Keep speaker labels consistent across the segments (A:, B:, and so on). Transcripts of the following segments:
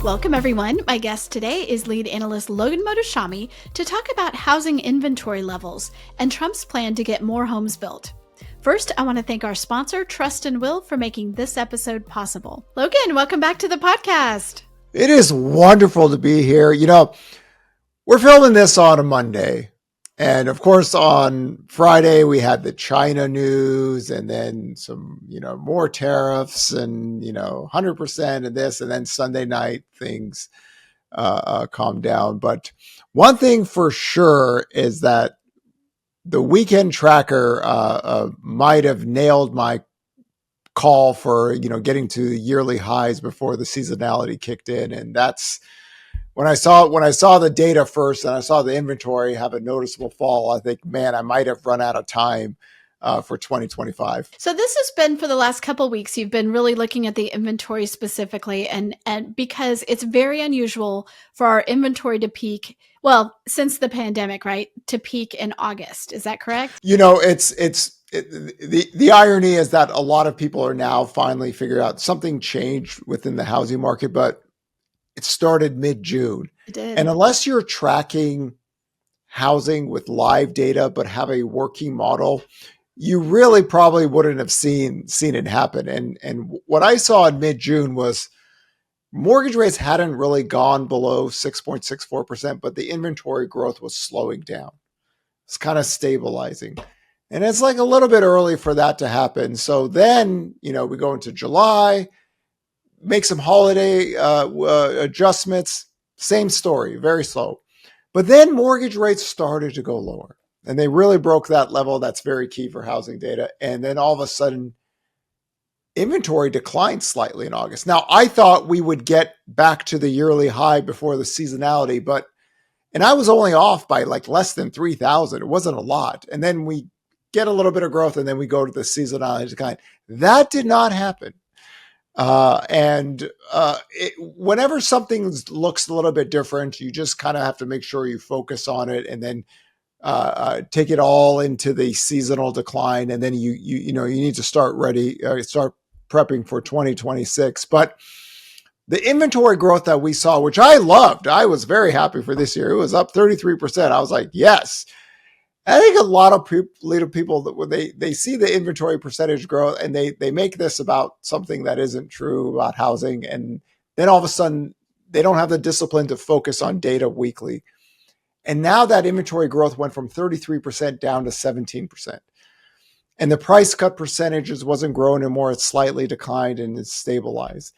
A: Welcome, everyone. My guest today is Lead Analyst Logan Mohtashami to talk about housing inventory levels and Trump's plan to get more homes built. First, I want to thank our sponsor, Trust and Will, for making this episode possible. Logan, welcome back to the podcast.
B: It is wonderful to be here. We're filming this on a Monday. And of course, on Friday, we had the China news and then some, more tariffs and, 100% of this. And then Sunday night, things calmed down. But one thing for sure is that the weekend tracker might have nailed my call for, getting to the yearly highs before the seasonality kicked in. And that's when I saw the data first and I saw the inventory have a noticeable fall, I think, man, I might have run out of time for 2025.
A: So this has been for the last couple of weeks. You've been really looking at the inventory specifically, and because it's very unusual for our inventory to peak, well, since the pandemic, right, to peak in August. Is that correct?
B: The irony is that a lot of people are now finally figuring out something changed within the housing market, but it started mid-June.
A: It did.
B: And unless you're tracking housing with live data, but have a working model, you really probably wouldn't have seen it happen. And what I saw in mid-June was mortgage rates hadn't really gone below 6.64%, but the inventory growth was slowing down. It's kind of stabilizing. And it's like a little bit early for that to happen. So then, we go into July, make some holiday adjustments, same story, very slow. But then mortgage rates started to go lower and they really broke that level. That's very key for housing data. And then all of a sudden, inventory declined slightly in August. Now, I thought we would get back to the yearly high before the seasonality, and I was only off by like less than 3,000. It wasn't a lot. And then we get a little bit of growth and then we go to the seasonality decline. That did not happen. Whenever something looks a little bit different, you just kind of have to make sure you focus on it and then take it all into the seasonal decline. And then you need to start prepping for 2026. But the inventory growth that we saw, which I loved, I was very happy for this year. It was up 33%. I was like, yes. I think a lot of people that when they see the inventory percentage growth and they make this about something that isn't true about housing. And then all of a sudden they don't have the discipline to focus on data weekly. And now that inventory growth went from 33% down to 17%. And the price cut percentages wasn't growing anymore. It slightly declined and it's stabilized.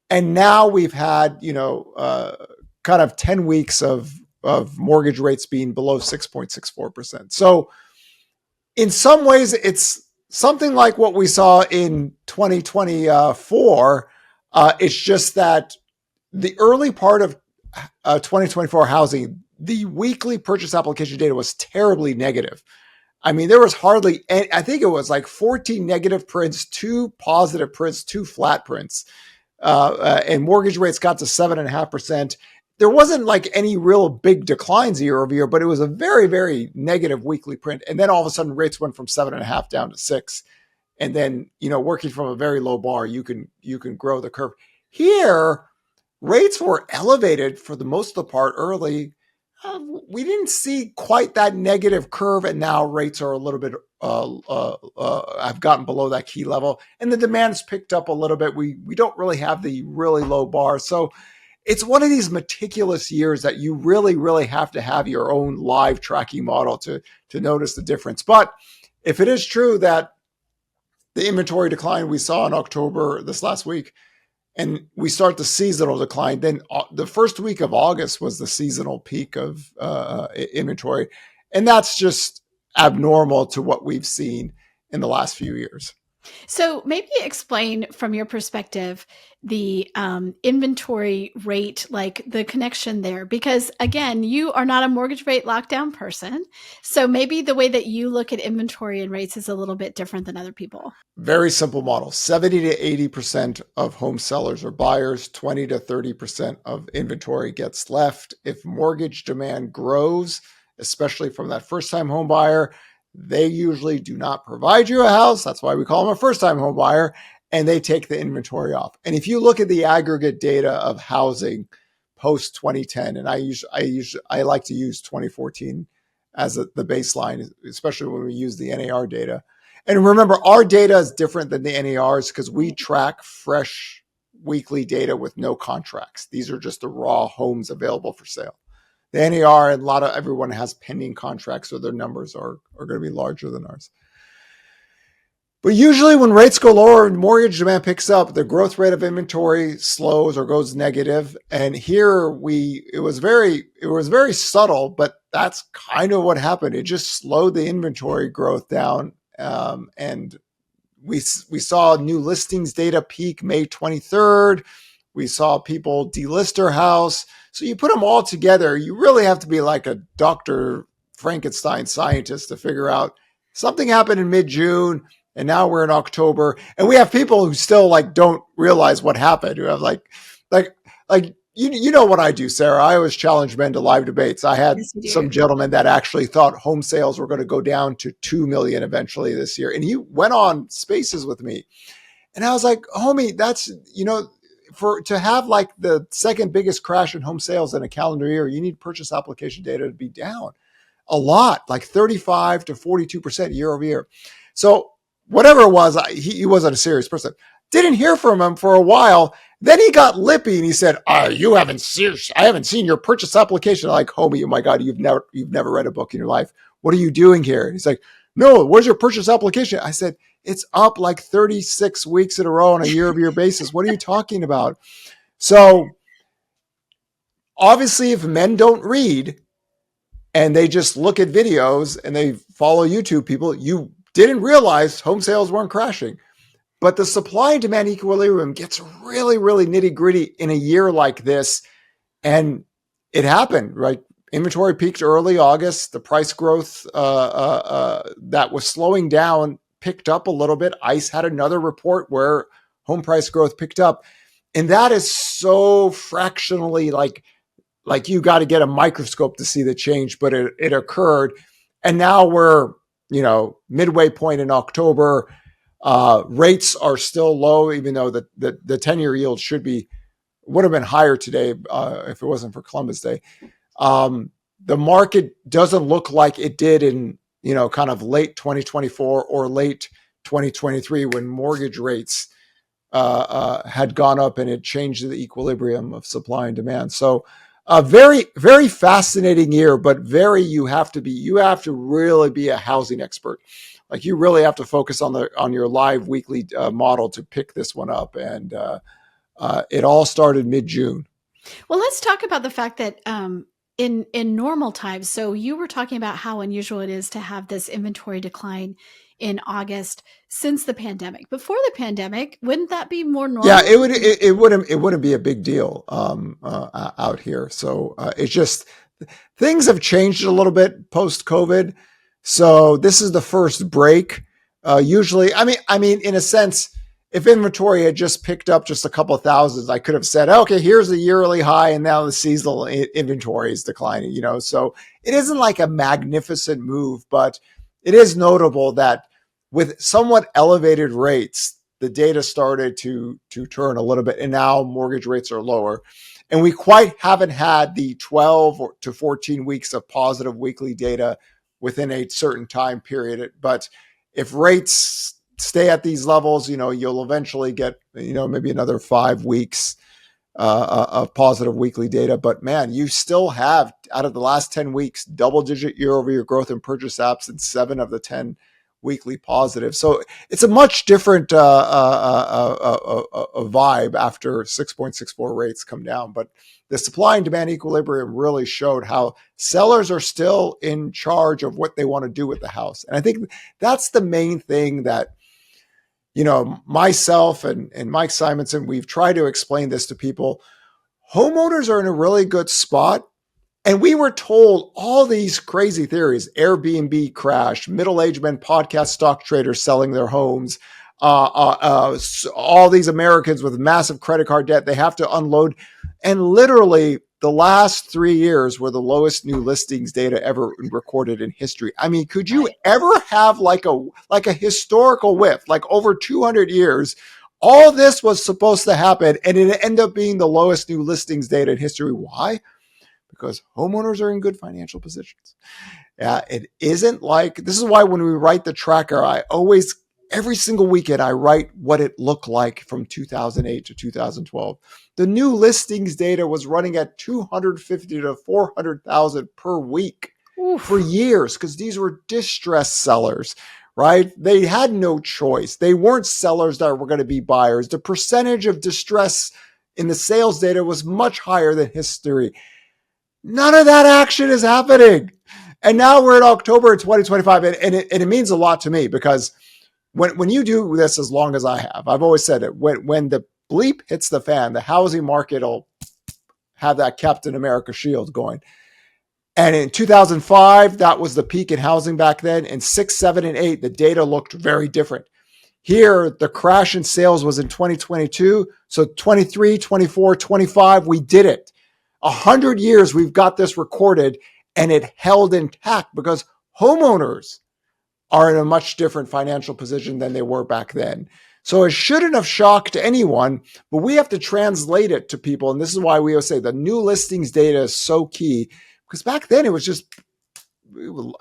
B: And now we've had, kind of 10 weeks of mortgage rates being below 6.64%. So in some ways, it's something like what we saw in 2024. It's just that the early part of 2024 housing, the weekly purchase application data was terribly negative. I mean, there was hardly any, I think it was like 14 negative prints, 2 positive prints, 2 flat prints. And mortgage rates got to 7.5%. There wasn't like any real big declines year over year, but it was a very, very negative weekly print. And then all of a sudden rates went from 7.5 down to 6. And then, working from a very low bar, you can grow the curve. Here, rates were elevated for the most of the part early. We didn't see quite that negative curve. And now rates are a little bit, have gotten below that key level and the demand's picked up a little bit. We don't really have the really low bar. So it's one of these meticulous years that you really, really have to have your own live tracking model to notice the difference. But if it is true that the inventory decline we saw in October this last week, and we start the seasonal decline, then the first week of August was the seasonal peak of inventory. And that's just abnormal to what we've seen in the last few years.
A: So maybe explain from your perspective the inventory rate, like the connection there, because again, you are not a mortgage rate lockdown person. So maybe the way that you look at inventory and rates is a little bit different than other people.
B: Very simple model. 70 to 80% of home sellers are buyers, 20 to 30% of inventory gets left. If mortgage demand grows, especially from that first-time home buyer, they usually do not provide you a house. That's why we call them a first-time home buyer. and they take the inventory off. And if you look at the aggregate data of housing post 2010, and I like to use 2014 as the baseline, especially when we use the NAR data. And remember, our data is different than the NARs because we track fresh weekly data with no contracts. These are just the raw homes available for sale. The NAR, and everyone has pending contracts, so their numbers are going to be larger than ours. But usually when rates go lower and mortgage demand picks up, the growth rate of inventory slows or goes negative. And here it was very subtle, but that's kind of what happened. It just slowed the inventory growth down. And we saw new listings data peak May 23rd. We saw people delist their house. So you put them all together, you really have to be like a Dr. Frankenstein scientist to figure out something happened in mid-June. And now we're in October, and we have people who still don't realize what happened. Who have like you know what I do, Sarah. I always challenge men to live debates. I had some gentleman that actually thought home sales were going to go down to 2 million eventually this year, and he went on Spaces with me, and I was like, homie, that's to have the second biggest crash in home sales in a calendar year, you need purchase application data to be down a lot, like 35 to 42% year over year. So whatever it was, he wasn't a serious person. Didn't hear from him for a while. Then he got lippy and he said, I haven't seen your purchase application. I'm like, homie, oh my God, you've never read a book in your life. What are you doing here? And he's like, no, where's your purchase application? I said, it's up 36 weeks in a row on a year-over-year basis. What are you talking about? So obviously, if men don't read and they just look at videos and they follow YouTube people, you didn't realize home sales weren't crashing. But the supply and demand equilibrium gets really, really nitty gritty in a year like this. And it happened, right? Inventory peaked early August. The price growth that was slowing down picked up a little bit. ICE had another report where home price growth picked up. And that is so fractionally like you got to get a microscope to see the change, but it occurred. And now we're, midway point in October. Rates are still low, even though the 10-year yield would have been higher today if it wasn't for Columbus Day. The market doesn't look like it did in, kind of late 2024 or late 2023 when mortgage rates had gone up and it changed the equilibrium of supply and demand. So a very, very fascinating year, but you have to really be a housing expert. Like you really have to focus on your live weekly model to pick this one up. And it all started mid-June.
A: Well, let's talk about the fact that in normal times, so you were talking about how unusual it is to have this inventory decline in August since the pandemic. Before the pandemic, wouldn't that be more normal?
B: Yeah, it wouldn't be a big deal out here. So it's just things have changed a little bit post COVID. So this is the first break. Usually, I mean, in a sense, if inventory had just picked up just a couple of thousands, I could have said, okay, here's the yearly high, and now the seasonal inventory is declining. So it isn't like a magnificent move, but it is notable that with somewhat elevated rates, the data started to turn a little bit, and now mortgage rates are lower. And we quite haven't had the 12 to 14 weeks of positive weekly data within a certain time period. But if rates stay at these levels, you'll eventually get, maybe another 5 weeks of positive weekly data. But man, you still have, out of the last 10 weeks, double-digit year-over-year growth in purchase apps and 7 of the 10 weekly positive. So it's a much different vibe after 6.64 rates come down. But the supply and demand equilibrium really showed how sellers are still in charge of what they want to do with the house. And I think that's the main thing that, myself and Mike Simonson, we've tried to explain this to people. Homeowners are in a really good spot. And we were told all these crazy theories: Airbnb crash, middle-aged men podcast stock traders selling their homes, all these Americans with massive credit card debt, they have to unload. And literally the last 3 years were the lowest new listings data ever recorded in history. I mean, could you ever have like a historical whiff, like over 200 years All this was supposed to happen, and it ended up being the lowest new listings data in history. Why? Because homeowners are in good financial positions. It isn't like, this is why when we write the tracker, every single weekend, I write what it looked like from 2008 to 2012. The new listings data was running at 250 to 400,000 per week. Oof. For years, because these were distressed sellers, right? They had no choice. They weren't sellers that were going to be buyers. The percentage of distress in the sales data was much higher than history. None of that action is happening. And now we're in October of 2025, and it means a lot to me, because when you do this as long as I have, I've always said it, when the bleep hits the fan, the housing market will have that Captain America shield going. And in 2005, that was the peak in housing back then. In 6, 7, and 8, the data looked very different. Here, the crash in sales was in 2022. So 23, 24, 25, we did it. 100 years we've got this recorded, and it held intact because homeowners are in a much different financial position than they were back then. So it shouldn't have shocked anyone, but we have to translate it to people. And this is why we always say the new listings data is so key, because back then it was just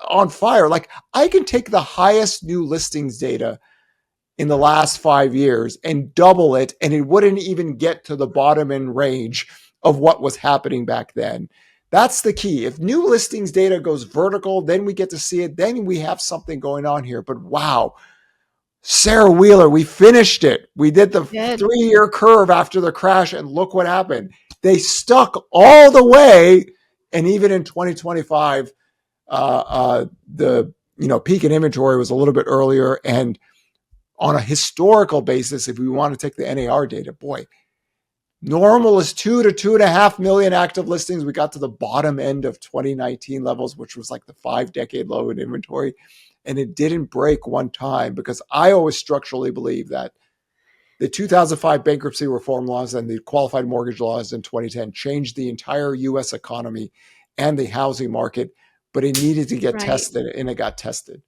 B: on fire. Like, I can take the highest new listings data in the last 5 years and double it, and it wouldn't even get to the bottom end range of what was happening back then. That's the key. If new listings data goes vertical, then we get to see it. Then we have something going on here. But wow, Sarah Wheeler, we finished it. We did the 3-year curve after the crash, and look what happened. They stuck all the way. And even in 2025, the peak in inventory was a little bit earlier. And on a historical basis, if we want to take the NAR data, boy, normal is 2 to 2.5 million active listings. We got to the bottom end of 2019 levels, which was like the 5-decade low in inventory. And it didn't break one time, because I always structurally believe that the 2005 bankruptcy reform laws and the qualified mortgage laws in 2010 changed the entire U.S. economy and the housing market, but it needed to get tested, and it got tested.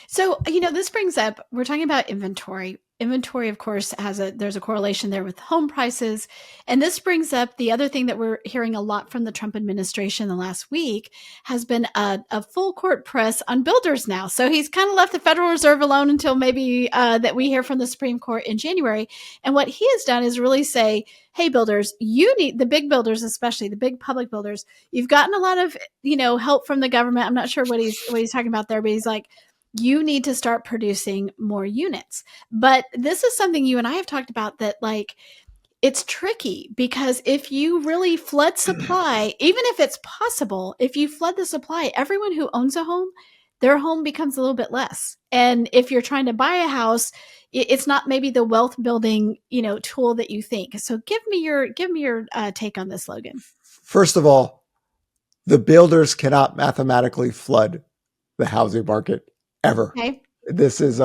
A: So, this brings up, we're talking about inventory. Inventory, of course, there's a correlation there with home prices. And this brings up the other thing that we're hearing a lot from the Trump administration the last week has been a full court press on builders now. So he's kind of left the Federal Reserve alone until maybe that we hear from the Supreme Court in January. And what he has done is really say, hey, builders, you need, the big builders, especially the big public builders, you've gotten a lot of, help from the government. I'm not sure what he's talking about there, but he's like, you need to start producing more units. But this is something you and I have talked about, that like, it's tricky, because if you really flood supply, even if it's possible, if you flood the supply, everyone who owns a home, their home becomes a little bit less. And if you're trying to buy a house, it's not maybe the wealth building, tool that you think. So give me your take on this, Logan.
B: First of all, the builders cannot mathematically flood the housing market. Ever. Okay. This is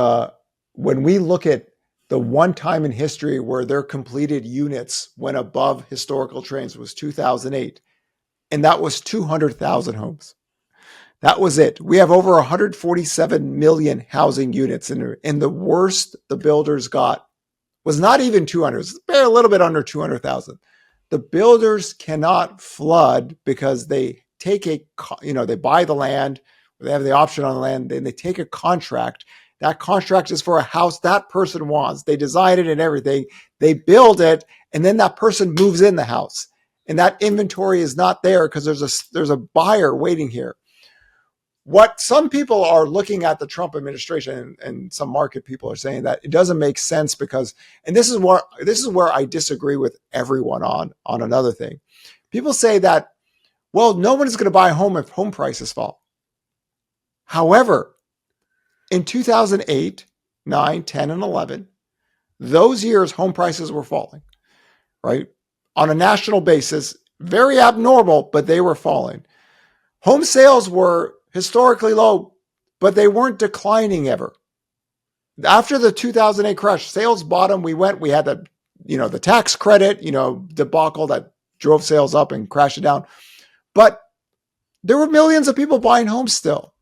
B: when we look at the one time in history where their completed units went above historical trends was 2008. And that was 200,000 homes. That was it. We have over 147 million housing units. And the worst the builders got was not even 200. It's a little bit under 200,000. The builders cannot flood because they take they buy the land. They have the option on the land, then they take a contract. That contract is for a house that person wants. They design it and everything. They build it, and then that person moves in the house. And that inventory is not there because there's a buyer waiting here. What some people are looking at the Trump administration, and some market people are saying that it doesn't make sense because, and this is where I disagree with everyone on another thing. People say that, well, no one is going to buy a home if home prices fall. However, in 2008, 9, 10, and 11, those years home prices were falling, right? On a national basis, very abnormal, but they were falling. Home sales were historically low, but they weren't declining ever. After the 2008 crash, sales bottom, we had the tax credit, debacle that drove sales up and crashed it down. But there were millions of people buying homes still.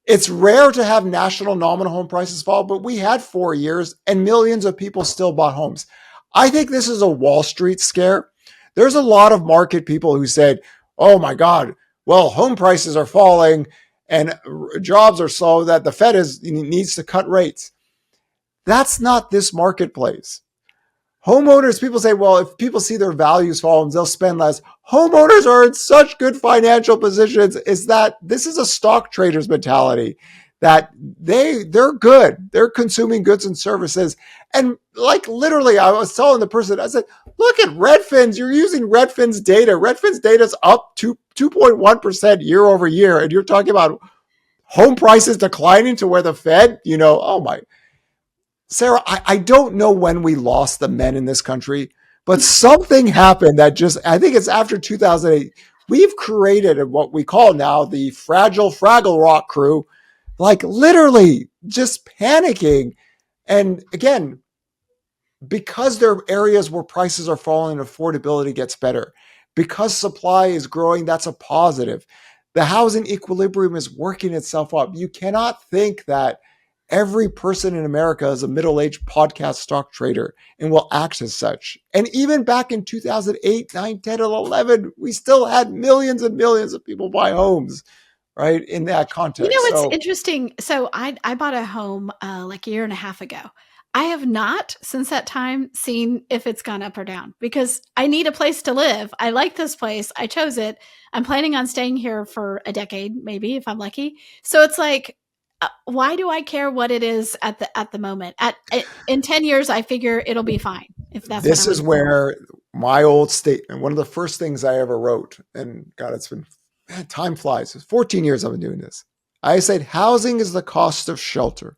B: It's rare to have national nominal home prices fall, but we had 4 years and millions of people still bought homes. I think this is a Wall Street scare. There's a lot of market people who said, oh my God, well, home prices are falling and jobs are slow, that the Fed needs to cut rates. That's not this marketplace. Homeowners, people say, well, if people see their values fall, they'll spend less. Homeowners are in such good financial positions, is that this is a stock trader's mentality, that they're good. They're consuming goods and services. And like literally, I was telling the person, I said, look at Redfin's. You're using Redfin's data. Redfin's data is up 2.1% year over year. And you're talking about home prices declining to where the Fed, oh my, Sarah, I don't know when we lost the men in this country, but something happened that I think it's after 2008. We've created what we call now the fragile Fraggle Rock crew, like literally just panicking. And again, because there are areas where prices are falling and affordability gets better, because supply is growing, that's a positive. The housing equilibrium is working itself up. You cannot think that every person in America is a middle-aged podcast stock trader and will act as such. And even back in 2008, 9, 10, and 11, we still had millions and millions of people buy homes, right, in that context.
A: What's
B: So
A: interesting? So I bought a home like a year and a half ago. I have not since that time seen if it's gone up or down, because I need a place to live. I like this place. I chose it. I'm planning on staying here for a decade, maybe if I'm lucky. So it's like, why do I care what it is at the moment? In 10 years, I figure it'll be fine if that's what I
B: this
A: want
B: is
A: to do.
B: where my old statement, one of the first things I ever wrote, and God, it's been, man, time flies. It's 14 years I've been doing this. I said, housing is the cost of shelter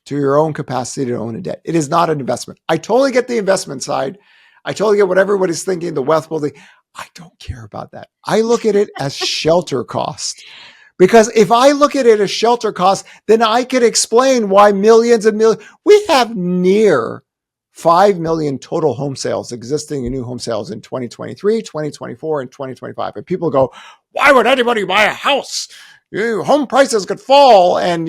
B: to your own capacity to own a debt. It is not an investment. I totally get the investment side. I totally get what everybody's thinking, the wealth building. I don't care about that. I look at it as shelter cost. Because if I look at it as shelter costs, then I could explain why millions and millions, we have near 5 million total home sales existing in new home sales in 2023, 2024, and 2025. And people go, why would anybody buy a house? Home prices could fall. And,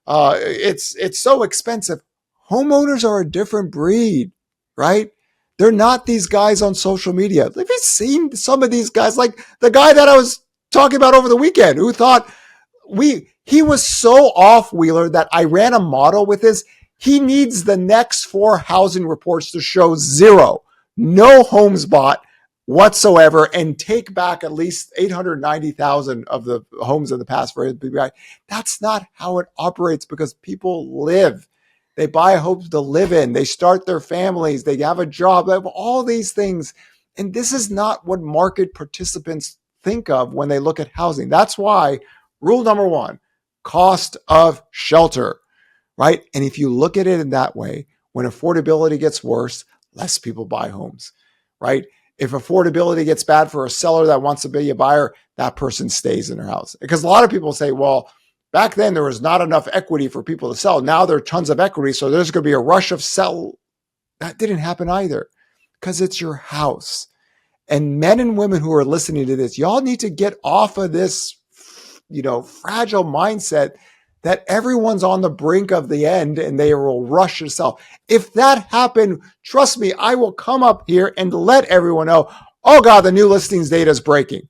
B: it's so expensive. Homeowners are a different breed, right? They're not these guys on social media. Have you seen some of these guys? Like the guy that I was talking about over the weekend, who thought he was so off Wheeler that I ran a model with this. He needs the next 4 housing reports to show zero, no homes bought whatsoever, and take back at least 890,000 of the homes in the past for HPI. That's not how it operates, because people live. They buy homes to live in. They start their families. They have a job. They have all these things. And this is not what market participants think of when they look at housing. That's why rule number 1, cost of shelter, right? And if you look at it in that way, when affordability gets worse, less people buy homes, right? If affordability gets bad for a seller that wants to be a buyer, that person stays in their house. Because a lot of people say, well, back then there was not enough equity for people to sell. Now there are tons of equity, so there's going to be a rush of sell. That didn't happen either, because it's your house. And men and women who are listening to this, y'all need to get off of this, fragile mindset that everyone's on the brink of the end and they will rush to sell. If that happened, trust me, I will come up here and let everyone know, oh God, the new listings data is breaking.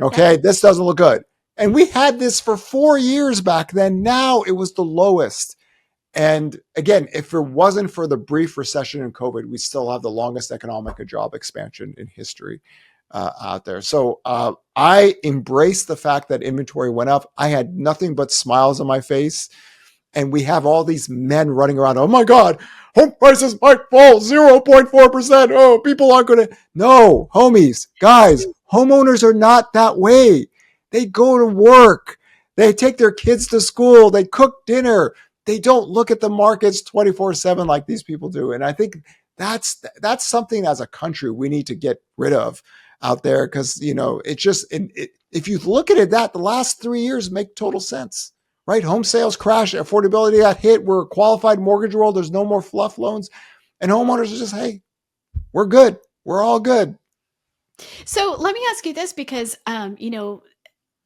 B: Okay,
A: Yep.
B: this doesn't look good. And we had this for 4 years back then. Now it was the lowest. And again, if it wasn't for the brief recession and COVID, we still have the longest economic and job expansion in history out there. So I embraced the fact that inventory went up. I had nothing but smiles on my face. And we have all these men running around. Oh my God, home prices might fall 0.4%. Oh, people aren't going to. No, homies, guys, homeowners are not that way. They go to work. They take their kids to school. They cook dinner. They don't look at the markets 24/7 like these people do. And I think that's something as a country we need to get rid of out there, because, if you look at it, the last 3 years make total sense. Right? Home sales crashed, affordability got hit. We're a qualified mortgage world. There's no more fluff loans. And homeowners are just, hey, we're good. We're all good.
A: So let me ask you this, because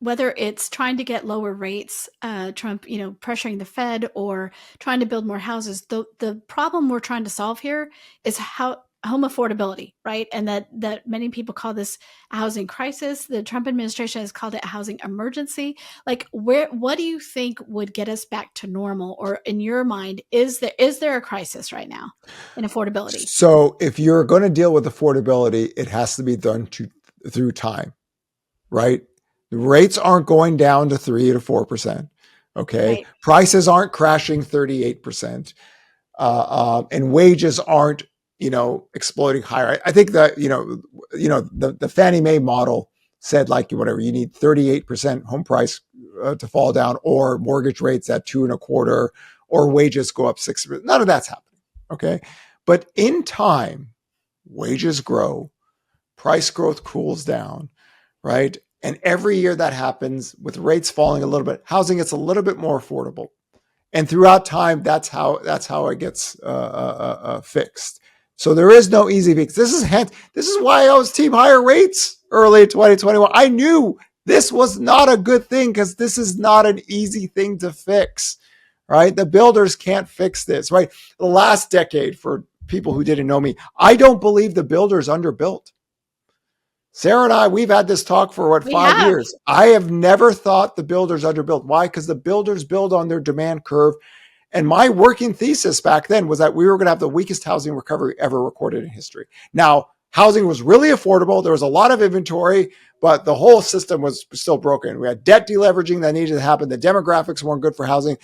A: whether it's trying to get lower rates, Trump, pressuring the Fed, or trying to build more houses, the problem we're trying to solve here is how home affordability, right? And that many people call this a housing crisis. The Trump administration has called it a housing emergency. Like, what do you think would get us back to normal? Or in your mind, is there a crisis right now in affordability?
B: So if you're going to deal with affordability, it has to be done through time, right? The rates aren't going down to 3 to 4%. Okay.
A: Right.
B: Prices aren't crashing 38%. And wages aren't, exploding higher. I think that, the Fannie Mae model said like, whatever, you need 38% home price to fall down, or mortgage rates at 2.25%, or wages go up 6%. None of that's happening. Okay. But in time, wages grow, price growth cools down, right? And every year that happens, with rates falling a little bit, housing gets a little bit more affordable. And throughout time, that's how it gets fixed. So there is no easy fix. This is why I was team higher rates early in 2021. I knew this was not a good thing, because this is not an easy thing to fix, right? The builders can't fix this, right? The last decade, for people who didn't know me, I don't believe the builders underbuilt. Sarah and I, we've had this talk for
A: We
B: 5 years. I have never thought the builders underbuilt. Why? Because the builders build on their demand curve. And my working thesis back then was that we were going to have the weakest housing recovery ever recorded in history. Now, housing was really affordable. There was a lot of inventory, but the whole system was still broken. We had debt deleveraging that needed to happen. The demographics weren't good for housing.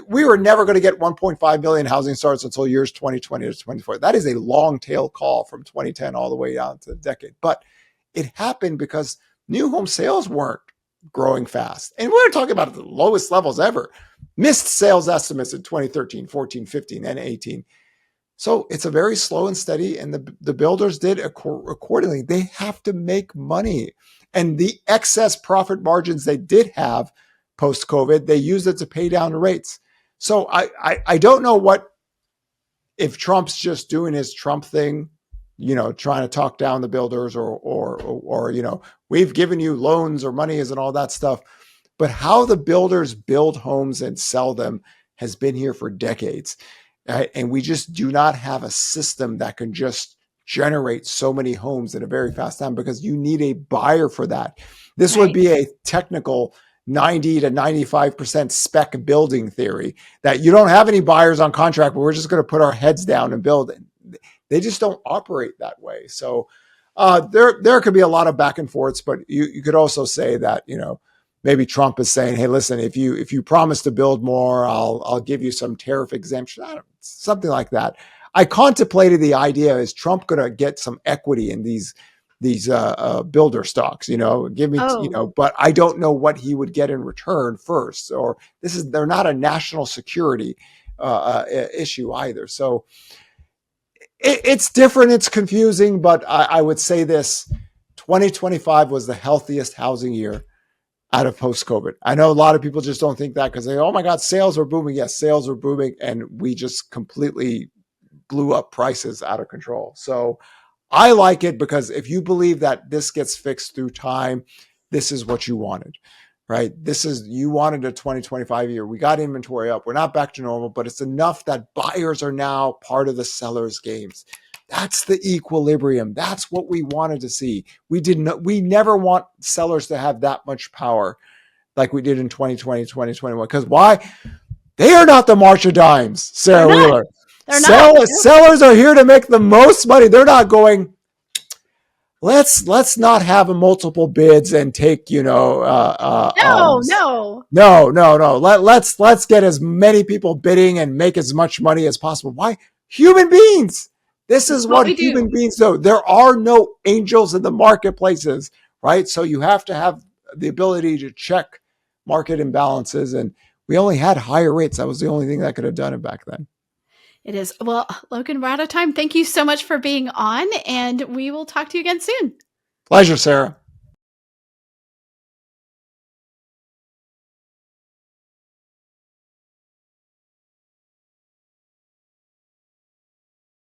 B: We were never going to get 1.5 million housing starts until years 2020 to 2024. That is a long tail call from 2010 all the way down to the decade. But it happened because new home sales weren't growing fast. And we're talking about the lowest levels ever. Missed sales estimates in 2013, 14, 15, and 18. So it's a very slow and steady, and the builders did accordingly. They have to make money. And the excess profit margins they did have post-COVID, they used it to pay down the rates. So I don't know if Trump's just doing his Trump thing, trying to talk down the builders, or we've given you loans or monies and all that stuff. But how the builders build homes and sell them has been here for decades. Right? And we just do not have a system that can just generate so many homes in a very fast time, because you need a buyer for that. This would be a technical 90 to 95% spec building theory, that you don't have any buyers on contract, but we're just going to put our heads down and build it. They just don't operate that way. So there could be a lot of back and forths, but you could also say that, maybe Trump is saying, hey, listen, if you promise to build more, I'll give you some tariff exemption, something like that. I contemplated the idea, is Trump going to get some equity in these builder stocks, give me, but I don't know what he would get in return first, or they're not a national security issue either. So it's different. It's confusing, but I would say this: 2025 was the healthiest housing year out of post-COVID. I know a lot of people just don't think that, because they, oh my God, sales are booming. Yes, sales are booming, and we just completely blew up prices out of control. So I like it, because if you believe that this gets fixed through time, this is what you wanted, right? You wanted a 2025 year. We got inventory up. We're not back to normal, but it's enough that buyers are now part of the sellers' games. That's the equilibrium. That's what we wanted to see. We never want sellers to have that much power like we did in 2020, 2021. Because why? They are not the March of Dimes, Sarah Wheeler. Sellers are here to make the most money. They're not going, let's not have multiple bids and take,
A: No.
B: Let's get as many people bidding and make as much money as possible. Why? Human beings. This is what human beings do. There are no angels in the marketplaces, right? So you have to have the ability to check market imbalances. And we only had higher rates. That was the only thing that could have done it back then.
A: It is. Well, Logan, we're out of time. Thank you so much for being on, and we will talk to you again soon.
B: Pleasure, Sarah.